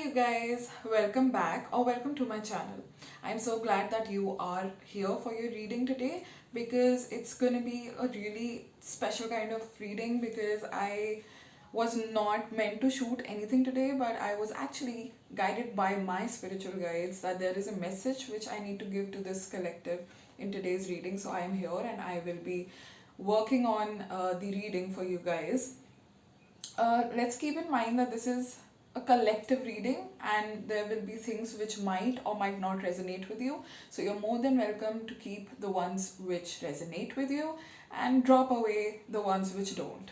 you guys, welcome back or welcome to my channel. I'm so glad that you are here for your reading today because it's going to be a really special kind of reading because I was not meant to shoot anything today, but I was actually guided by my spiritual guides that there is a message which I need to give to this collective in today's reading. So I am here and I will be working on the reading for you guys. Let's keep in mind that this is a collective reading and there will be things which might or might not resonate with you. So you're more than welcome to keep the ones which resonate with you and drop away the ones which don't.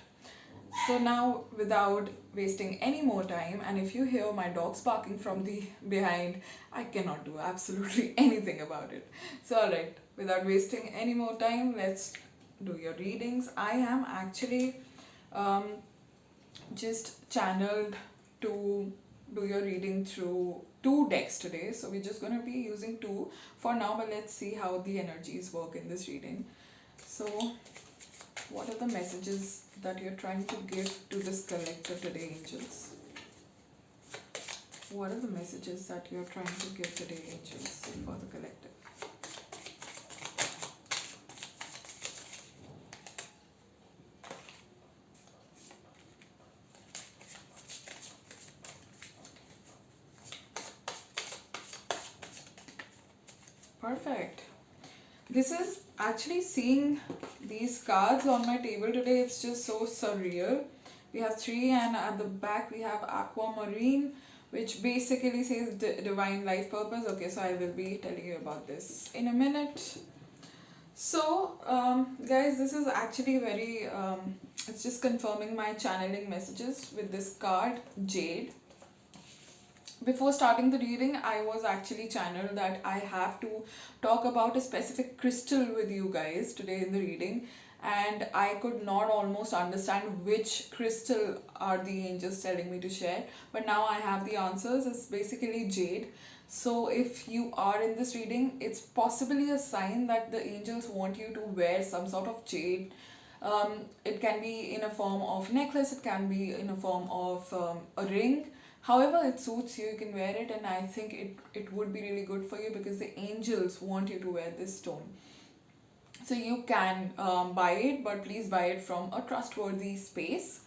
So now, without wasting any more time, and if you hear my dogs barking from the behind, I cannot do absolutely anything about it. So alright, without wasting any more time, let's do your readings. I am actually um, just channeled to do your reading through two decks today. So we're just going to be using two for now, but let's see how the energies work in this reading. So what are the messages that you're trying to give to this collective today, angels? What are the messages that you're trying to give today, angels, for the collective? Perfect. This is actually seeing these cards on my table today, it's just so surreal. We have three, and at the back we have aquamarine, which basically says divine life purpose. Okay, so I will be telling you about this in a minute. So, guys, this is actually very, it's just confirming my channeling messages with this card, Jade. Before starting the reading, I was actually channeled that I have to talk about a specific crystal with you guys today in the reading, and I could not almost understand which crystal are the angels telling me to share, but now I have the answers. It's basically jade. So if you are in this reading, it's possibly a sign that the angels want you to wear some sort of jade. It can be in a form of necklace, it can be in a form of a ring. However it suits you, you can wear it, and I think it would be really good for you because the angels want you to wear this stone. So you can buy it, but please buy it from a trustworthy space,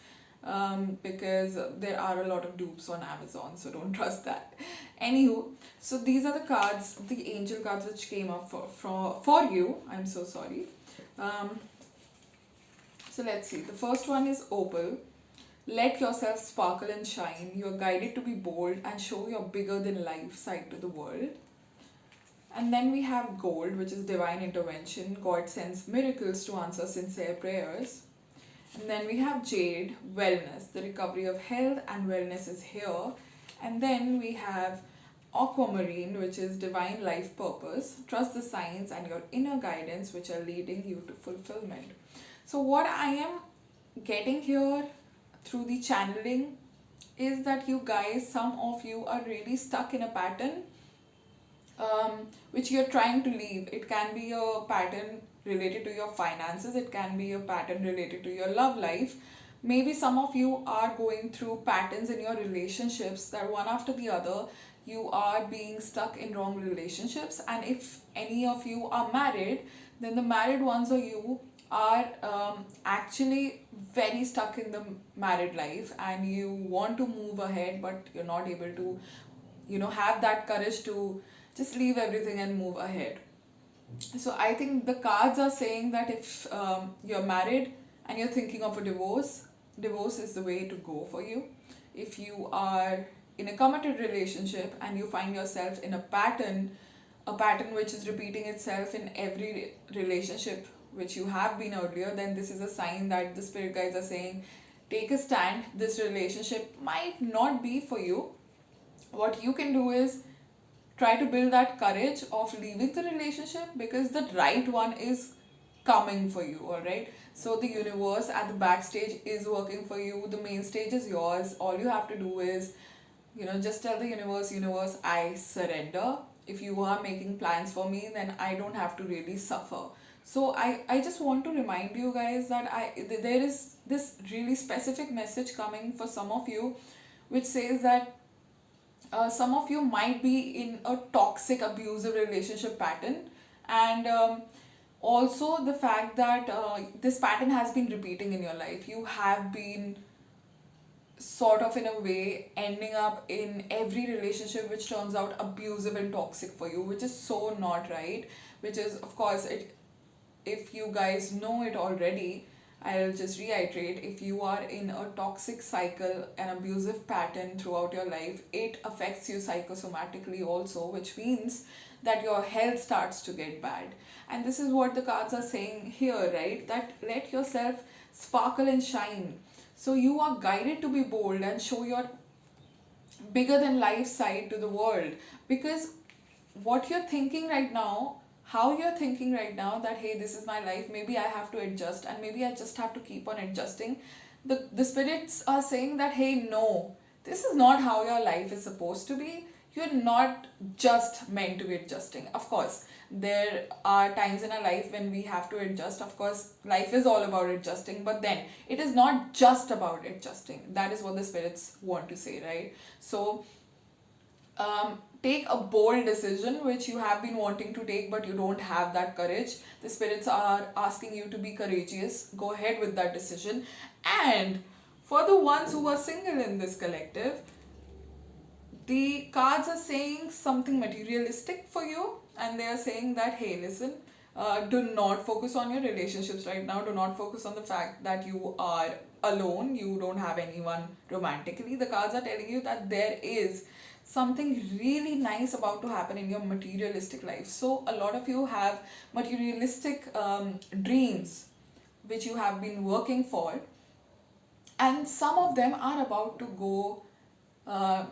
because there are a lot of dupes on Amazon, so don't trust that. Anywho, so these are the cards, the angel cards which came up for you. I'm so sorry. Um, so let's see. The first one is opal. Let yourself sparkle and shine. You're guided to be bold and show your bigger than life side to the world. And then we have gold, which is divine intervention. God sends miracles to answer sincere prayers. And then we have jade, wellness. The recovery of health and wellness is here. And then we have aquamarine, which is divine life purpose. Trust the signs and your inner guidance, which are leading you to fulfillment. So what I am getting here through the channeling is that you guys, some of you are really stuck in a pattern which you're trying to leave. It can be a pattern related to your finances, it can be a pattern related to your love life. Maybe some of you are going through patterns in your relationships that one after the other you are being stuck in wrong relationships, and if any of you are married, then the married ones or you are actually very stuck in the married life and you want to move ahead, but you're not able to, have that courage to just leave everything and move ahead. So I think the cards are saying that if you're married and you're thinking of a divorce is the way to go for you. If you are in a committed relationship and you find yourself in a pattern which is repeating itself in every relationship which you have been earlier, then this is a sign that the spirit guides are saying, take a stand. This relationship might not be for you. What you can do is try to build that courage of leaving the relationship because the right one is coming for you. All right, so the universe at the backstage is working for you, the main stage is yours. All you have to do is, just tell the universe, I surrender. If you are making plans for me, then I don't have to really suffer. So I just want to remind you guys that there is this really specific message coming for some of you which says that some of you might be in a toxic abusive relationship pattern, and also the fact that this pattern has been repeating in your life. You have been sort of in a way ending up in every relationship which turns out abusive and toxic for you, which is so not right. Which is, of course, it, if you guys know it already, I'll just reiterate, if you are in a toxic cycle, an abusive pattern throughout your life, it affects you psychosomatically also, which means that your health starts to get bad. And this is what the cards are saying here, right? That let yourself sparkle and shine. So you are guided to be bold and show your bigger than life side to the world, because what you're thinking right now, how you're thinking right now, that hey, this is my life, maybe I have to adjust and maybe I just have to keep on adjusting. The spirits are saying that hey, no, this is not how your life is supposed to be. You're not just meant to be adjusting. Of course, there are times in our life when we have to adjust. Of course, life is all about adjusting, but then it is not just about adjusting. That is what the spirits want to say, right? So take a bold decision which you have been wanting to take but you don't have that courage. The spirits are asking you to be courageous. Go ahead with that decision. And for the ones who are single in this collective, the cards are saying something materialistic for you, and they are saying that hey, listen, do not focus on your relationships right now. Do not focus on the fact that you are alone, you don't have anyone romantically. The cards are telling you that there is something really nice about to happen in your materialistic life. So a lot of you have materialistic dreams which you have been working for, and some of them are about to go, uh,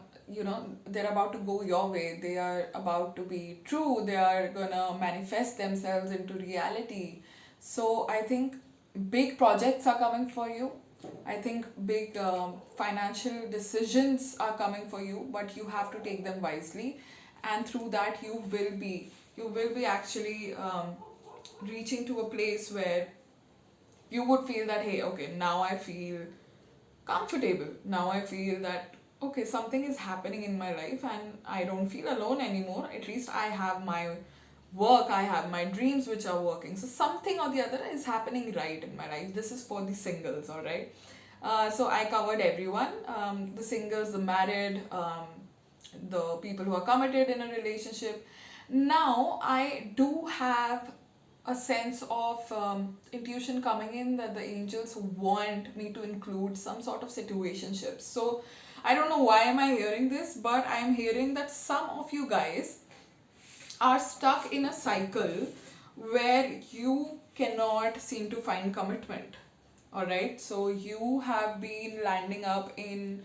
they're about to go your way. They are about to be true. They are gonna manifest themselves into reality. So I think big projects are coming for you. I think big financial decisions are coming for you, but you have to take them wisely, and through that you will be actually reaching to a place where you would feel that hey, okay, now I feel comfortable. Now I feel that okay, something is happening in my life and I don't feel alone anymore. At least I have my work, I have my dreams which are working. So something or the other is happening right in my life. This is for the singles, all right? So I covered everyone, the singles, the married, the people who are committed in a relationship. Now I do have a sense of intuition coming in that the angels want me to include some sort of situationships. So I don't know why am I hearing this, but I'm hearing that some of you guys are stuck in a cycle where you cannot seem to find commitment. All right, so you have been landing up in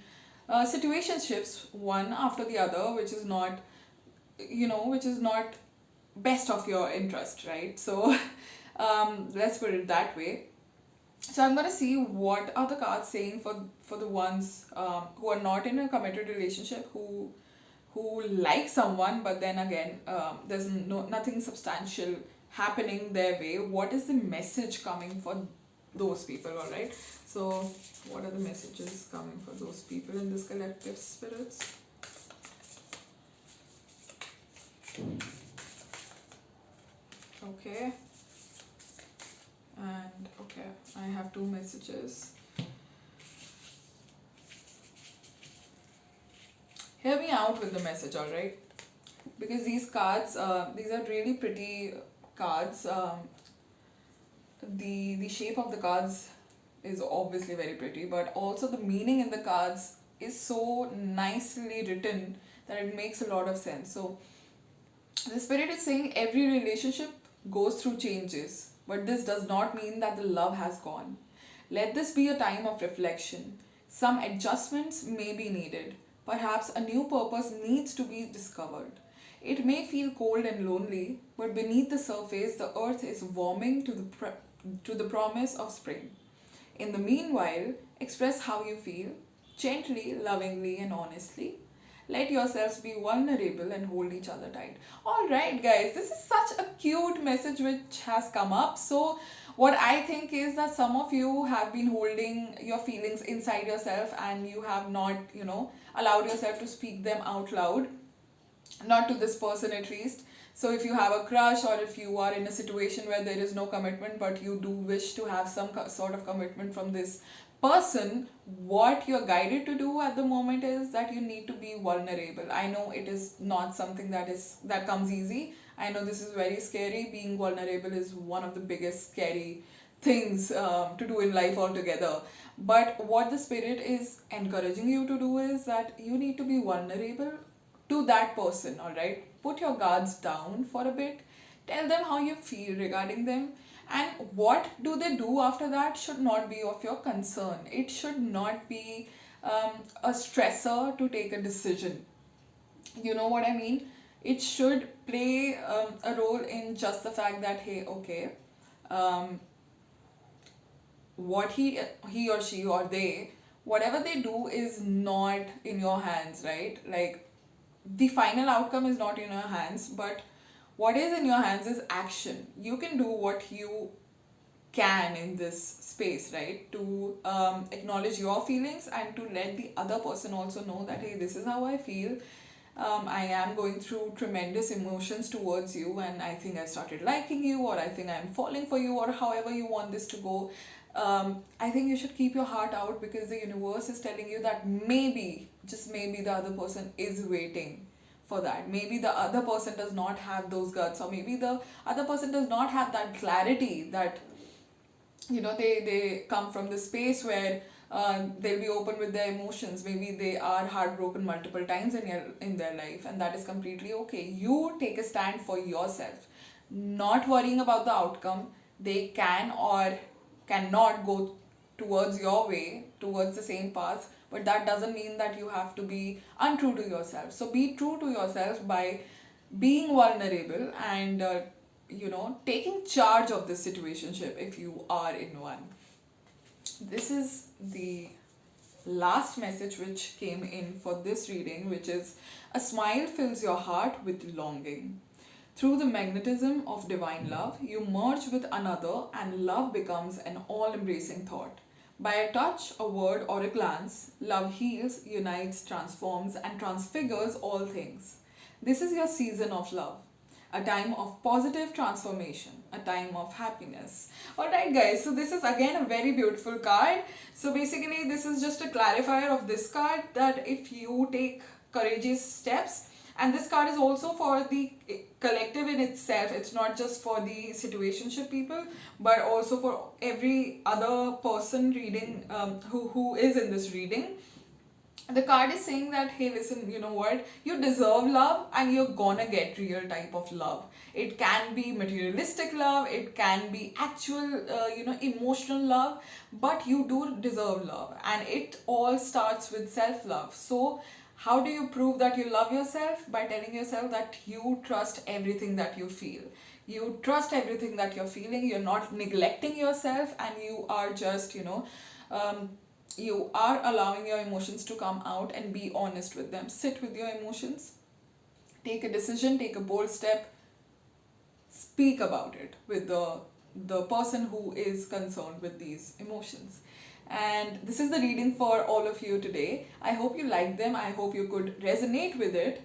situationships one after the other, which is not, which is not best of your interest, right? So let's put it that way. So I'm gonna see what are the cards saying for the ones who are not in a committed relationship, who like someone, but then again there's nothing substantial happening their way. What is the message coming for those people? All right. So what are the messages coming for those people in this collective, spirits? Okay. And okay, I have two messages. Hear me out with the message, all right? Because these cards, these are really pretty cards. The shape of the cards is obviously very pretty, but also the meaning in the cards is so nicely written that it makes a lot of sense. So the spirit is saying every relationship goes through changes, but this does not mean that the love has gone. Let this be a time of reflection. Some adjustments may be needed. Perhaps a new purpose needs to be discovered. It may feel cold and lonely, but beneath the surface, the earth is warming to the promise of spring. In the meanwhile, express how you feel, gently, lovingly, and honestly. Let yourselves be vulnerable and hold each other tight. All right, guys, this is such a cute message which has come up. So, what I think is that some of you have been holding your feelings inside yourself and you have not, allowed yourself to speak them out loud, not to this person at least. So if you have a crush, or if you are in a situation where there is no commitment but you do wish to have some sort of commitment from this person, what you're guided to do at the moment is that you need to be vulnerable. I know it is not something that comes easy. I know this is very scary. Being vulnerable is one of the biggest scary things to do in life altogether. But what the spirit is encouraging you to do is that you need to be vulnerable to that person. All right, put your guards down for a bit, tell them how you feel regarding them, and what do they do after that should not be of your concern. It should not be a stressor to take a decision. You know what I mean? It should play a role in just the fact that, hey, okay, um, what he or she or they, whatever they do is not in your hands, right? Like, the final outcome is not in your hands, but what is in your hands is action. You can do what you can in this space, right? To acknowledge your feelings and to let the other person also know that, hey, this is how I feel. I am going through tremendous emotions towards you, and I think I started liking you, or I think I'm falling for you, or however you want this to go. I think you should keep your heart out, because the universe is telling you that maybe, just maybe, the other person is waiting for that. Maybe the other person does not have those guts, or maybe the other person does not have that clarity that, they come from the space where they'll be open with their emotions. Maybe they are heartbroken multiple times in their life, and that is completely okay. You take a stand for yourself, not worrying about the outcome. They can or cannot go towards your way, towards the same path, but that doesn't mean that you have to be untrue to yourself. So be true to yourself by being vulnerable and taking charge of this situationship if you are in one. This is the last message which came in for this reading, which is: a smile fills your heart with longing. Through the magnetism of divine love, you merge with another, and love becomes an all embracing thought. By a touch, a word, or a glance, love heals, unites, transforms, and transfigures all things. This is your season of love, a time of positive transformation, a time of happiness. Alright, guys, so this is again a very beautiful card. So basically, this is just a clarifier of this card, that if you take courageous steps, and this card is also for the collective in itself. It's not just for the situationship people, but also for every other person reading, who is in this reading. The card is saying that, hey, listen, you know what, you deserve love, and you're gonna get real type of love. It can be materialistic love, it can be actual emotional love, but you do deserve love, and it all starts with self love. So how do you prove that you love yourself? By telling yourself that you trust everything that you feel. You trust everything that you're feeling. You're not neglecting yourself, and you are just, you are allowing your emotions to come out, and be honest with them. Sit with your emotions, take a decision, take a bold step, speak about it with the person who is concerned with these emotions. And this is the reading for all of you today. I hope you like them. I hope you could resonate with it.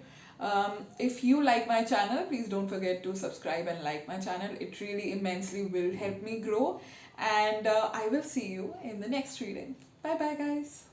If you like my channel, please don't forget to subscribe and like my channel. It really immensely will help me grow. And I will see you in the next reading. Bye bye, guys.